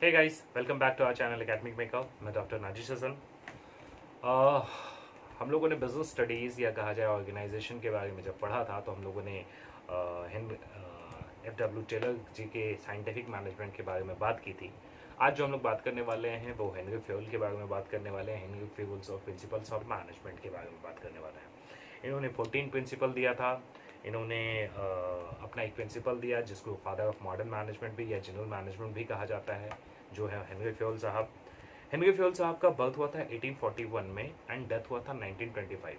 Hey guys, welcome back to our channel academic makeup. मैं doctor Nazish Hasan. हम लोगों ने बिजनेस स्टडीज़ या कहा जाए ऑर्गेनाइजेशन के बारे में जब पढ़ा था तो हम लोगों ने F.W. टेलर जी के साइंटिफिक मैनेजमेंट के बारे में बात की थी। आज जो हम लोग बात करने वाले हैं वो हेनरी फ्योल के बारे में बात करने वाले हैं। हेनरी फ्योल्स और प्रिंसिपल्स ऑफ मैनेजमेंट के बारे में बात करने वाले हैं। इन्होंने 14 प्रिंसिपल दिया था। इन्होंने अपना एक प्रिंसिपल दिया जिसको फादर ऑफ मॉडर्न मैनेजमेंट भी या जनरल मैनेजमेंट भी कहा जाता है, जो है हेनरी फ्योल साहब। हेनरी फ्योल साहब का बर्थ हुआ था 1841 में एंड डेथ हुआ था 1925।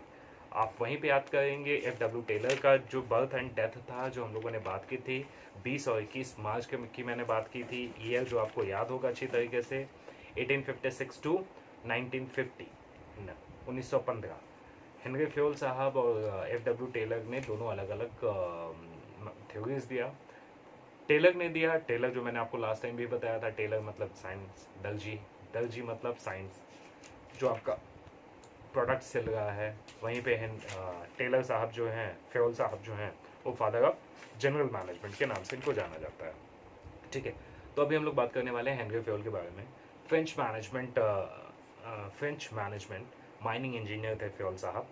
आप वहीं पे याद करेंगे F.W. टेलर का जो बर्थ एंड डेथ था, जो हम लोगों ने बात की थी 20 और 21 मार्च की मैंने बात की थी। ईयर जो आपको याद होगा अच्छी तरीके से 1856 टू 1950 1915। हेनरी फ्योल साहब और F.W. टेलर ने दोनों अलग अलग थ्योरीज दिया। टेलर जो मैंने आपको लास्ट टाइम भी बताया था, टेलर मतलब साइंस, दर्जी मतलब साइंस, जो आपका प्रोडक्ट चल रहा है। वहीं पे टेलर साहब जो हैं, फ्योल साहब जो हैं, वो फादर ऑफ जनरल मैनेजमेंट के नाम से इनको जाना जाता है। ठीक है, तो अभी हम लोग बात करने वाले हैं हेनरी फ्योल के बारे में। फ्रेंच मैनेजमेंट माइनिंग इंजीनियर थे फ्योल साहब।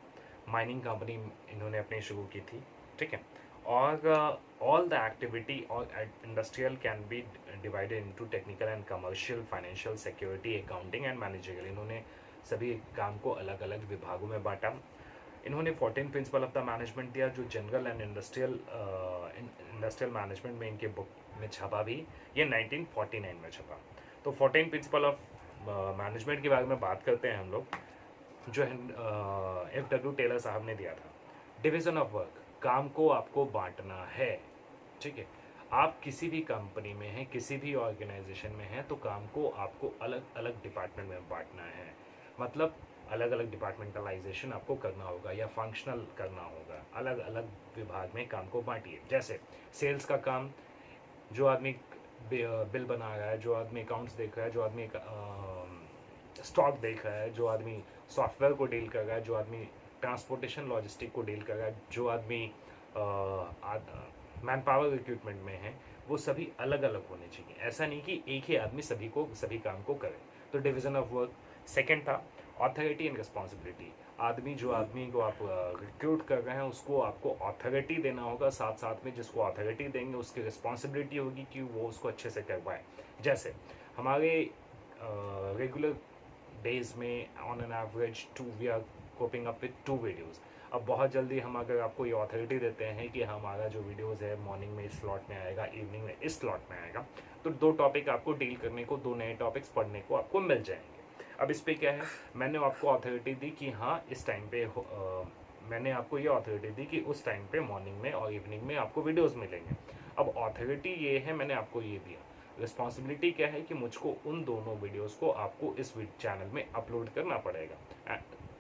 माइनिंग कंपनी इन्होंने अपनी शुरू की थी। ठीक है, और ऑल द एक्टिविटी और industrial can be divided into technical and commercial, financial, security, accounting and managerial. इन्होंने सभी काम को अलग अलग विभागों में बांटा। इन्होंने 14 प्रिंसिपल ऑफ द मैनेजमेंट दिया, जो जनरल एंड इंडस्ट्रियल मैनेजमेंट में इनके बुक में छपा भी। ये 1949 में छपा। तो 14 प्रिंसिपल ऑफ मैनेजमेंट के बारे में बात करते हैं हम लोग, जो F.W. टेलर साहब ने दिया था। डिवीजन ऑफ वर्क, काम को आपको बांटना है। ठीक है, आप किसी भी कंपनी में हैं, किसी भी ऑर्गेनाइजेशन में हैं, तो काम को आपको अलग अलग डिपार्टमेंट में बांटना है। मतलब अलग अलग डिपार्टमेंटलाइजेशन आपको करना होगा या फंक्शनल करना होगा। अलग अलग विभाग में काम को बांटिए। जैसे सेल्स का काम, जो आदमी बिल बना रहा है, जो आदमी अकाउंट्स देख रहा है, जो आदमी स्टॉक देख रहा है, जो आदमी सॉफ्टवेयर को डील कर रहा है, जो आदमी ट्रांसपोर्टेशन लॉजिस्टिक को डील कर रहा है, जो आदमी मैन पावर रिक्रूटमेंट में है, वो सभी अलग अलग होने चाहिए। ऐसा नहीं कि एक ही आदमी सभी काम को करे। तो डिवीजन ऑफ वर्क। सेकेंड था ऑथोरिटी एंड रिस्पॉन्सिबिलिटी। जो आदमी को आप रिक्रूट कर रहे हैं, उसको आपको ऑथोरिटी देना होगा। साथ साथ में जिसको ऑथोरिटी देंगे उसकी रिस्पॉन्सिबिलिटी होगी कि वो उसको अच्छे से करवाए। जैसे हमारे रेगुलर डेज में on an average we are coping up with 2 videos. अब बहुत जल्दी हम अगर आपको ये ऑथोरिटी देते हैं कि हमारा जो वीडियोज़ है मॉर्निंग में इस स्लॉट में आएगा, इवनिंग में इस स्लॉट में आएगा, तो 2 टॉपिक आपको डील करने को, 2 नए टॉपिक्स पढ़ने को आपको मिल जाएंगे। अब इस पर क्या है, मैंने आपको ऑथोरिटी दी कि हाँ इस टाइम पे मैंने आपको ये ऑथोरिटी दी कि उस टाइम पे मॉर्निंग में और इवनिंग में आपको वीडियोज़ मिलेंगे। अब ऑथोरिटी ये है, मैंने आपको ये दिया। रिस्पॉन्सिबिलिटी क्या है कि मुझको उन दोनों वीडियोस को आपको इस चैनल में अपलोड करना पड़ेगा।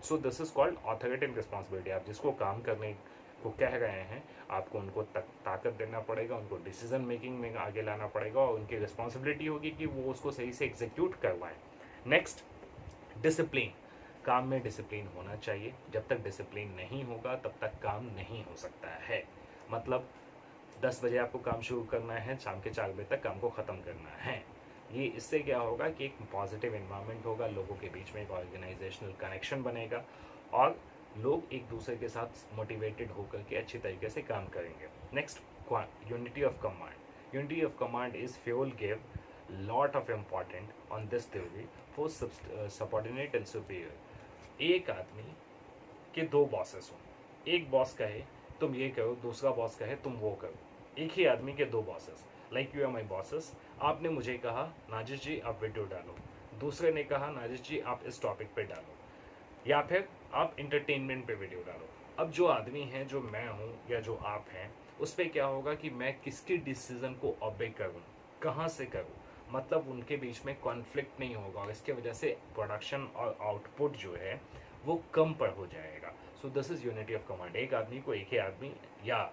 So this is called authority and responsibility. आप जिसको काम करने को कह रहे हैं, आपको उनको ताकत देना पड़ेगा, उनको डिसीजन मेकिंग में आगे लाना पड़ेगा, और उनकी रिस्पॉन्सिबिलिटी होगी कि वो उसको सही से एग्जीक्यूट करवाएं। Next, discipline. काम में डिसिप्लिन होना चाहिए। जब तक डिसिप्लिन नहीं होगा तब तक काम नहीं हो सकता है। मतलब 10 बजे आपको काम शुरू करना है, शाम के 4 बजे तक काम को ख़त्म करना है। ये इससे क्या होगा कि एक पॉजिटिव एनवायरनमेंट होगा, लोगों के बीच में एक ऑर्गेनाइजेशनल कनेक्शन बनेगा, और लोग एक दूसरे के साथ मोटिवेटेड होकर के अच्छी तरीके से काम करेंगे। Next, unity of command. Unity of command is fuel give lot of important on this theory for subordinate and superior. एक आदमी के 2 बॉसेस हों। एक बॉस कहे तुम ये करो, दूसरा बॉस कहे तुम वो करो। एक ही आदमी के 2 bosses, like you are my bosses. आपने मुझे कहा नाजिश जी आप वीडियो डालो, दूसरे ने कहा नाजिश जी आप इस टॉपिक पे डालो, या फिर आप इंटरटेनमेंट पे वीडियो डालो। अब जो आदमी है, जो मैं हूँ या जो आप हैं, उस पर क्या होगा कि मैं किसके डिसीजन को ऑबे करूँ, कहाँ से करूँ। मतलब उनके बीच में कॉन्फ्लिक्ट नहीं होगा, और इसके वजह से प्रोडक्शन और आउटपुट जो है वो कम पर हो जाएगा। So this is unity of command. एक आदमी को एक ही आदमी या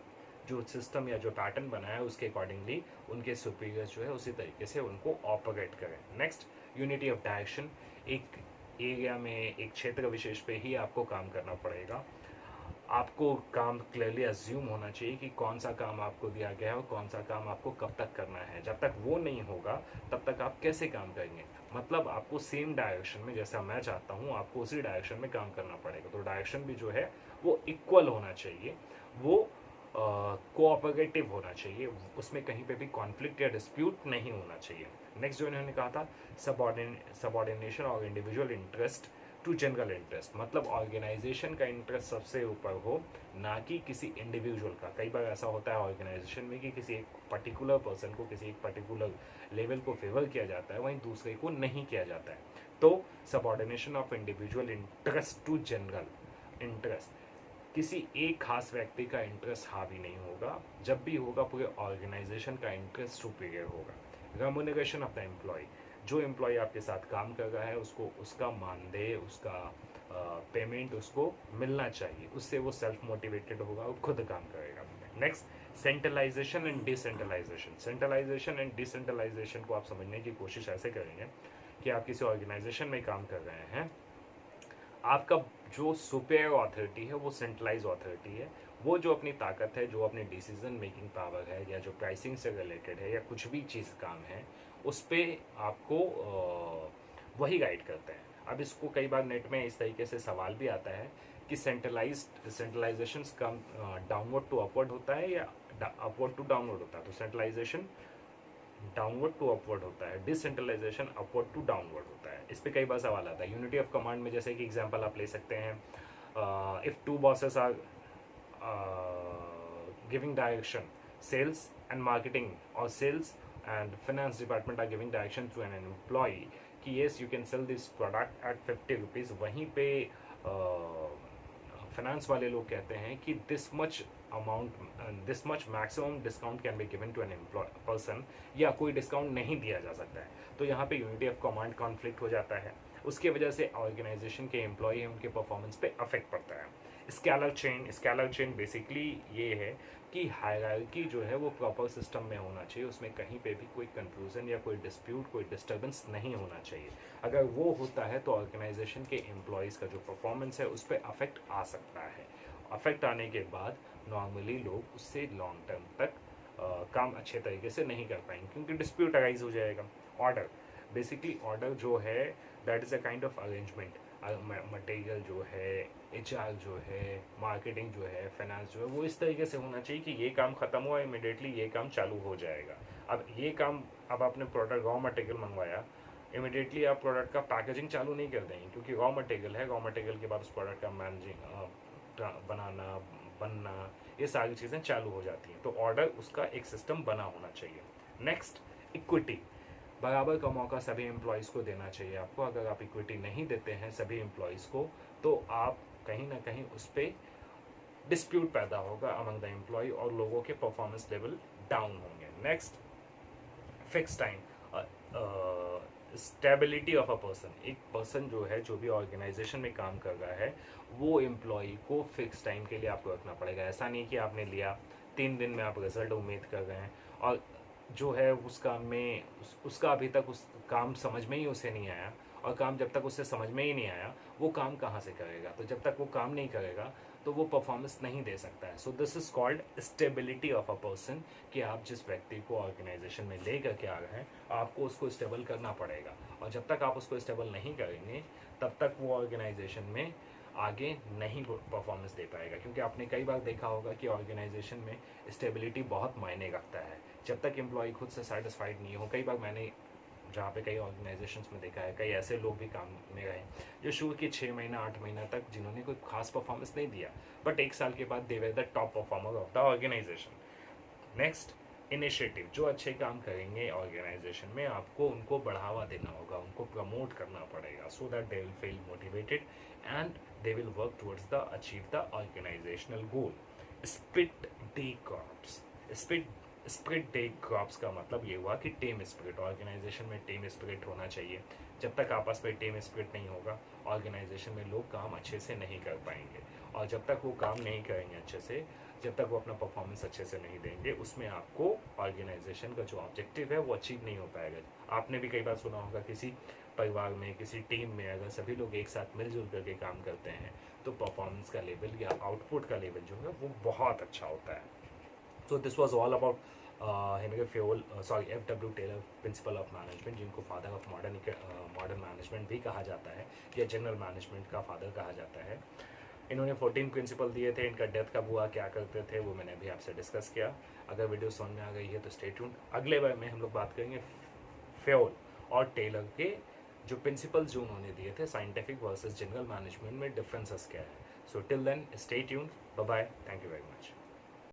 जो सिस्टम या जो पैटर्न बना है उसके अकॉर्डिंगली उनके सुपीरियर्स जो है उसी तरीके से उनको ऑपरेट करें। Next, unity of direction. एक एरिया में, एक क्षेत्र विशेष पे ही आपको काम करना पड़ेगा। आपको काम क्लियरली अज्यूम होना चाहिए कि कौन सा काम आपको दिया गया है और कौन सा काम आपको कब तक करना है। जब तक वो नहीं होगा तब तक आप कैसे काम करेंगे? मतलब आपको सेम डायरेक्शन में, जैसा मैं चाहता हूँ आपको उसी डायरेक्शन में काम करना पड़ेगा। तो डायरेक्शन भी जो है वो इक्वल होना चाहिए, वो कोऑपरेटिव होना चाहिए, उसमें कहीं पे भी कॉन्फ्लिक्ट या डिस्प्यूट नहीं होना चाहिए। नेक्स्ट जो इन्होंने कहा था, सबऑर्डिनेशन और individual interest to general interest, मतलब ऑर्गेनाइजेशन का इंटरेस्ट सबसे ऊपर हो, ना कि किसी इंडिविजुअल का। कई बार ऐसा होता है ऑर्गेनाइजेशन में कि किसी एक पर्टिकुलर पर्सन को, किसी एक पर्टिकुलर लेवल को फेवर किया जाता है, वहीं दूसरे को नहीं किया जाता है। तो subordination of individual interest to general interest, किसी एक खास व्यक्ति का इंटरेस्ट हावी नहीं होगा, जब भी होगा पूरे ऑर्गेनाइजेशन का इंटरेस्ट सुपीरियर होगा। रेम्यूनरेशन ऑफ द एम्प्लॉय, जो एम्प्लॉय आपके साथ काम कर रहा है उसको उसका मानदेय, उसका पेमेंट उसको मिलना चाहिए, उससे वो सेल्फ मोटिवेटेड होगा, वो खुद काम करेगा। Next, centralization and decentralization. Centralization and decentralization को आप समझने की कोशिश ऐसे करेंगे कि आप किसी ऑर्गेनाइजेशन में काम कर रहे हैं, आपका जो सुपेरियर अथॉरिटी है वो सेंट्रलाइज अथॉरिटी है, वो जो अपनी ताकत है, जो अपनी डिसीजन मेकिंग पावर है, या जो प्राइसिंग से रिलेटेड है, या कुछ भी चीज़ काम है, उस पर आपको वही गाइड करते हैं। अब इसको कई बार नेट में इस तरीके से सवाल भी आता है कि सेंट्रलाइजेशन कम डाउनवर्ड टू अपवर्ड होता है या अपवर्ड टू डाउनवर्ड होता है। तो सेंट्रलाइजेशन डाउनवर्ड टू अपवर्ड होता है, डिसेंट्रलाइजेशन अपवर्ड टू डाउनवर्ड होता है। इस पे कई बार सवाल आता है। यूनिटी ऑफ कमांड में जैसे कि एग्जांपल आप ले सकते हैं, if two bosses are giving direction, sales and marketing और sales and finance department are giving direction to an employee कि yes you can sell this product at 50 rupees, वहीं पे फाइनेंस वाले लोग कहते हैं कि this much amount, this much maximum discount can be given to an employee person, या कोई डिस्काउंट नहीं दिया जा सकता है। तो यहाँ पे यूनिटी ऑफ कमांड कॉन्फ्लिक्ट हो जाता है, उसकी वजह से ऑर्गेनाइजेशन के एम्प्लॉय उनके परफॉर्मेंस पे अफेक्ट पड़ता है। स्केलर चेन बेसिकली ये है कि हायरार्की जो है वो प्रॉपर सिस्टम में होना चाहिए, उसमें कहीं पे भी कोई कंफ्यूजन या कोई डिस्प्यूट, कोई डिस्टर्बेंस नहीं होना चाहिए। अगर वो होता है तो ऑर्गेनाइजेशन के एम्प्लॉयज़ का जो परफॉर्मेंस है उस पर अफेक्ट आ सकता है। अफेक्ट आने के बाद नॉर्मली लोग उससे लॉन्ग टर्म तक काम अच्छे तरीके से नहीं कर पाएंगे, क्योंकि डिस्प्यूट अराइज हो जाएगा। ऑर्डर, बेसिकली ऑर्डर जो है that is a kind of arrangement. Material जो है, एचआर जो है, मार्केटिंग जो है, फाइनेंस जो है, वो इस तरीके से होना चाहिए कि ये काम खत्म हुआ इमिडिएटली ये काम चालू हो जाएगा। अब ये काम, अब आपने प्रोडक्ट रॉ मटेरियल मंगवाया, इमिडिएटली आप प्रोडक्ट का पैकेजिंग चालू नहीं कर देंगे, क्योंकि रॉ मटेरियल है, रॉ मटेरियल के बाद उस प्रोडक्ट का मैनेजिंग, बनाना, बनना, ये सारी चीज़ें चालू हो जाती हैं। तो ऑर्डर, उसका एक सिस्टम बना होना चाहिए। नेक्स्ट, इक्विटी, बराबर का मौका सभी एम्प्लॉयज़ को देना चाहिए आपको। अगर आप इक्विटी नहीं देते हैं सभी एम्प्लॉयज़ को, तो आप कहीं ना कहीं उस पर डिस्प्यूट पैदा होगा अमंग द एम्प्लॉय और लोगों के परफॉर्मेंस लेवल डाउन होंगे। Next, fix time, stability of a person. एक पर्सन जो है, जो भी ऑर्गेनाइजेशन में काम कर रहा है, वो एम्प्लॉय को फिक्स टाइम के लिए आपको रखना पड़ेगा। ऐसा नहीं कि आपने लिया 3 दिन में आप रिजल्ट उम्मीद कर रहे हैं, और जो है उस काम में उसका अभी तक उस काम समझ में ही उसे नहीं आया, और काम जब तक उससे समझ में ही नहीं आया वो काम कहाँ से करेगा। तो जब तक वो काम नहीं करेगा तो वो परफॉर्मेंस नहीं दे सकता है। So this is called stability of a person, कि आप जिस व्यक्ति को ऑर्गेनाइजेशन में ले करके आ रहे हैं आपको उसको स्टेबल करना पड़ेगा, और जब तक आप उसको स्टेबल नहीं करेंगे तब तक वो ऑर्गेनाइजेशन में आगे नहीं परफॉर्मेंस दे पाएगा। क्योंकि आपने कई बार देखा होगा कि ऑर्गेनाइजेशन में स्टेबिलिटी बहुत मायने रखता है। जब तक एम्प्लॉय खुद से सेटिस्फाइड नहीं हो, कई बार मैंने जहाँ पे कई ऑर्गेनाइजेशंस में देखा है, कई ऐसे लोग भी काम में रहे जो शुरू के 6 महीना 8 महीना तक जिन्होंने कोई खास परफॉर्मेंस नहीं दिया, बट 1 साल के बाद they were the top performer of the organisation. Next, initiative, जो अच्छे काम करेंगे ऑर्गेनाइजेशन में आपको उनको बढ़ावा देना होगा, उनको प्रमोट करना पड़ेगा, so that they will feel motivated and they will work towards the achieve the organizational goal. Split day crops, split day crops का मतलब ये हुआ कि टीम स्पिरिट, ऑर्गेनाइजेशन में टीम स्पिरिट होना चाहिए। जब तक आपस में टीम स्पिरिट नहीं होगा ऑर्गेनाइजेशन में लोग काम अच्छे से नहीं कर पाएंगे, और जब तक वो काम नहीं करेंगे अच्छे से जब तक वो अपना परफॉर्मेंस अच्छे से नहीं देंगे उसमें आपको ऑर्गेनाइजेशन का जो ऑब्जेक्टिव है वो अचीव नहीं हो पाएगा। आपने भी कई बार सुना होगा किसी परिवार में, किसी टीम में अगर सभी लोग एक साथ मिलजुल करके काम करते हैं तो परफॉर्मेंस का लेवल या आउटपुट का लेवल जो है वो बहुत अच्छा होता है। So this was all about Henry Fayol, F.W. Taylor, principle of management, जिनको फादर ऑफ मॉडर्न मैनेजमेंट भी कहा जाता है या जनरल मैनेजमेंट का फादर कहा जाता है। इन्होंने 14 प्रिंसिपल दिए थे। इनका डेथ कब हुआ, क्या करते थे, वो मैंने अभी आपसे डिस्कस किया। अगर वीडियो समझ में आ गई है तो स्टे ट्यून्ड। अगले बार में हम लोग बात करेंगे फेयोल और टेलर के जो प्रिंसिपल्स जो उन्होंने दिए थे साइंटिफिक वर्सेस जनरल मैनेजमेंट में डिफरेंसेस क्या है। So till then stay tuned, bye bye, thank you very much.